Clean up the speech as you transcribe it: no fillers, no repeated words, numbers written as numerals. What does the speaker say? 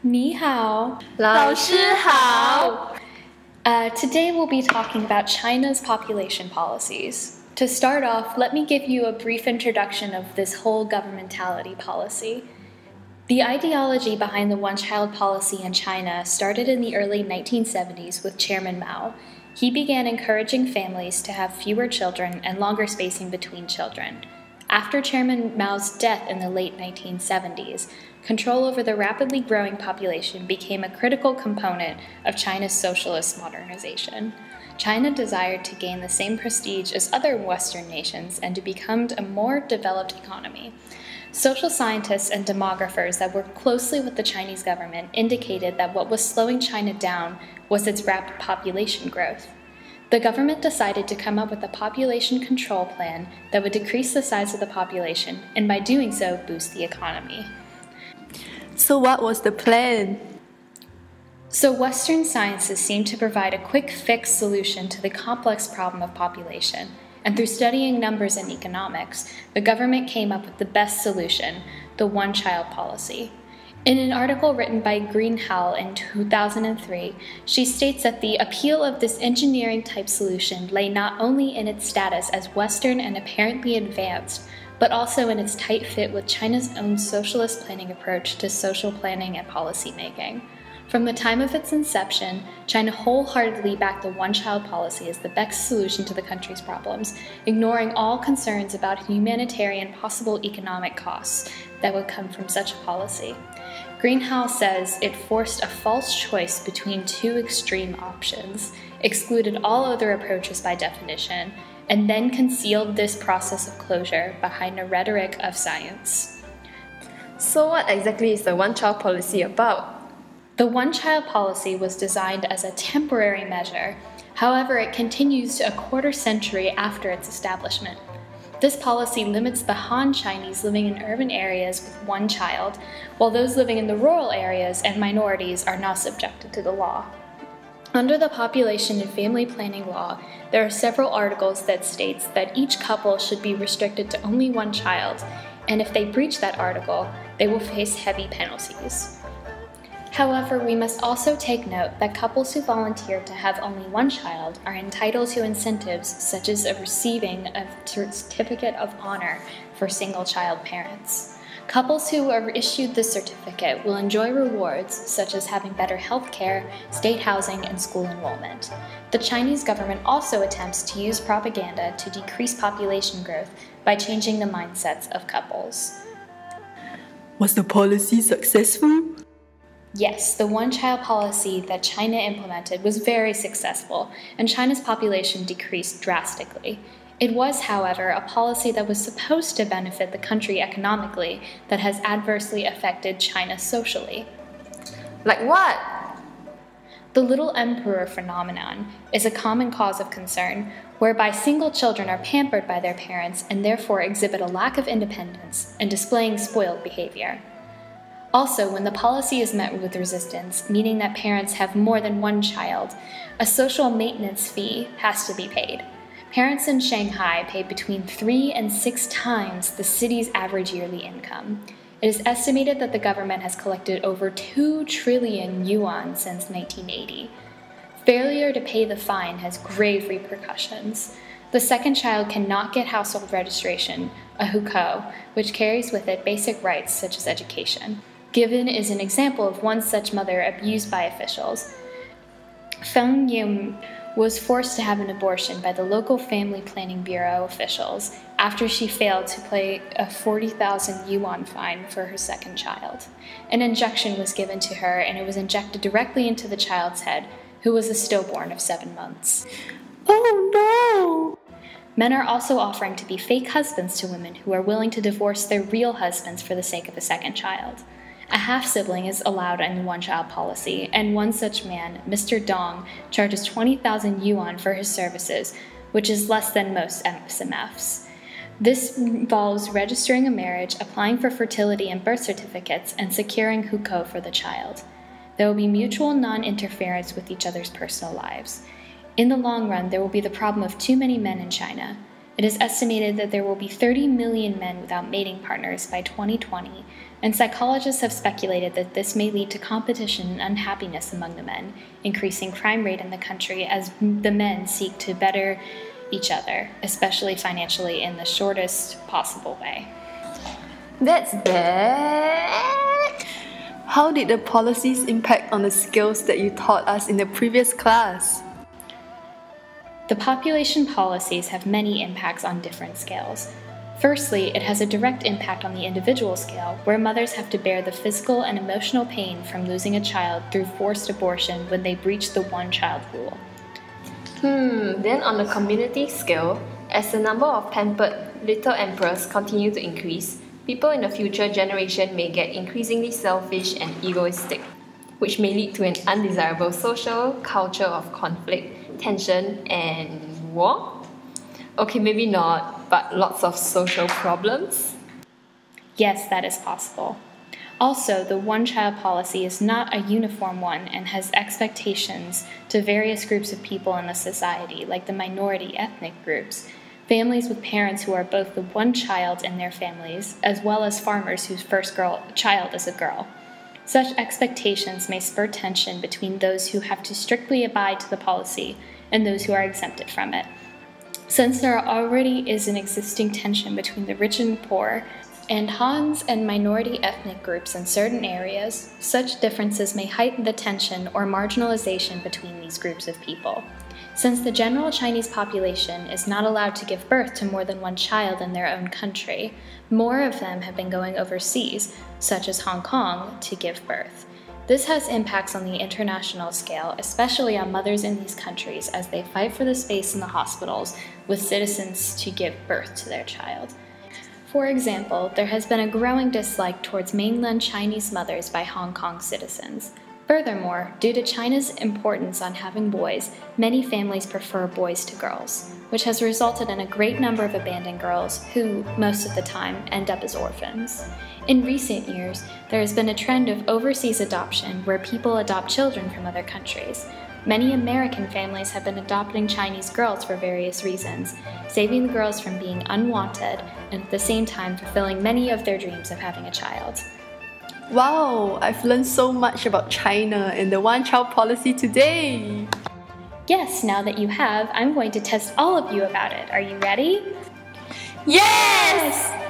你好. 老师好. Today we'll be talking about China's population policies. To start off, let me give you a brief introduction of this whole governmentality policy. The ideology behind the one-child policy in China started in the early 1970s with Chairman Mao. He began encouraging families to have fewer children and longer spacing between children. After Chairman Mao's death in the late 1970s, control over the rapidly growing population became a critical component of China's socialist modernization. China desired to gain the same prestige as other Western nations and to become a more developed economy. Social scientists and demographers that worked closely with the Chinese government indicated that what was slowing China down was its rapid population growth. The government decided to come up with a population control plan that would decrease the size of the population and by doing so boost the economy. So what was the plan? So Western sciences seem to provide a quick fix solution to the complex problem of population. And through studying numbers and economics, the government came up with the best solution, the one-child policy. In an article written by Greenhalgh in 2003, she states that the appeal of this engineering-type solution lay not only in its status as Western and apparently advanced, but also in its tight fit with China's own socialist planning approach to social planning and policy making. From the time of its inception, China wholeheartedly backed the one-child policy as the best solution to the country's problems, ignoring all concerns about humanitarian possible economic costs that would come from such a policy. Greenhalgh says it forced a false choice between two extreme options, excluded all other approaches by definition, and then concealed this process of closure behind a rhetoric of science. So what exactly is the one-child policy about? The one-child policy was designed as a temporary measure. However, it continues a quarter century after its establishment. This policy limits the Han Chinese living in urban areas with one child, while those living in the rural areas and minorities are not subjected to the law. Under the population and family planning law, there are several articles that states that each couple should be restricted to only one child, and if they breach that article, they will face heavy penalties. However, we must also take note that couples who volunteer to have only one child are entitled to incentives such as receiving a certificate of honor for single-child parents. Couples who are issued this certificate will enjoy rewards such as having better health care, state housing, and school enrollment. The Chinese government also attempts to use propaganda to decrease population growth by changing the mindsets of couples. Was the policy successful? Yes, the one-child policy that China implemented was very successful, and China's population decreased drastically. It was, however, a policy that was supposed to benefit the country economically that has adversely affected China socially. Like what? The little emperor phenomenon is a common cause of concern, whereby single children are pampered by their parents and therefore exhibit a lack of independence and displaying spoiled behavior. Also, when the policy is met with resistance, meaning that parents have more than one child, a social maintenance fee has to be paid. Parents in Shanghai pay between 3 and 6 times the city's average yearly income. It is estimated that the government has collected over 2 trillion yuan since 1980. Failure to pay the fine has grave repercussions. The second child cannot get household registration, a hukou, which carries with it basic rights such as education. Given is an example of one such mother abused by officials. Feng Yim was forced to have an abortion by the local family planning bureau officials after she failed to pay a 40,000 yuan fine for her second child. An injection was given to her, and it was injected directly into the child's head, who was a stillborn of 7 months. Oh no! Men are also offering to be fake husbands to women who are willing to divorce their real husbands for the sake of a second child. A half-sibling is allowed in the one-child policy, and one such man, Mr. Dong, charges 20,000 yuan for his services, which is less than most SMFs. This involves registering a marriage, applying for fertility and birth certificates, and securing hukou for the child. There will be mutual non-interference with each other's personal lives. In the long run, there will be the problem of too many men in China. It is estimated that there will be 30 million men without mating partners by 2020, and psychologists have speculated that this may lead to competition and unhappiness among the men, increasing crime rate in the country as the men seek to better each other, especially financially, in the shortest possible way. That's bad. How did the policies impact on the skills that you taught us in the previous class? The population policies have many impacts on different scales. Firstly, it has a direct impact on the individual scale, where mothers have to bear the physical and emotional pain from losing a child through forced abortion when they breach the one-child rule. Then on the community scale, as the number of pampered little emperors continue to increase, people in the future generation may get increasingly selfish and egoistic, which may lead to an undesirable social culture of conflict, tension, and war? Okay, maybe not, but lots of social problems? Yes, that is possible. Also, the one-child policy is not a uniform one and has expectations to various groups of people in the society, like the minority ethnic groups, families with parents who are both the one child in their families, as well as farmers whose first child is a girl. Such expectations may spur tension between those who have to strictly abide to the policy and those who are exempted from it. Since there already is an existing tension between the rich and poor, and Hans and minority ethnic groups in certain areas, such differences may heighten the tension or marginalization between these groups of people. Since the general Chinese population is not allowed to give birth to more than one child in their own country, more of them have been going overseas, such as Hong Kong, to give birth. This has impacts on the international scale, especially on mothers in these countries as they fight for the space in the hospitals with citizens to give birth to their child. For example, there has been a growing dislike towards mainland Chinese mothers by Hong Kong citizens. Furthermore, due to China's importance on having boys, many families prefer boys to girls, which has resulted in a great number of abandoned girls who, most of the time, end up as orphans. In recent years, there has been a trend of overseas adoption where people adopt children from other countries. Many American families have been adopting Chinese girls for various reasons, saving the girls from being unwanted and at the same time fulfilling many of their dreams of having a child. Wow, I've learned so much about China and the one-child policy today! Yes, now that you have, I'm going to test all of you about it. Are you ready? Yes!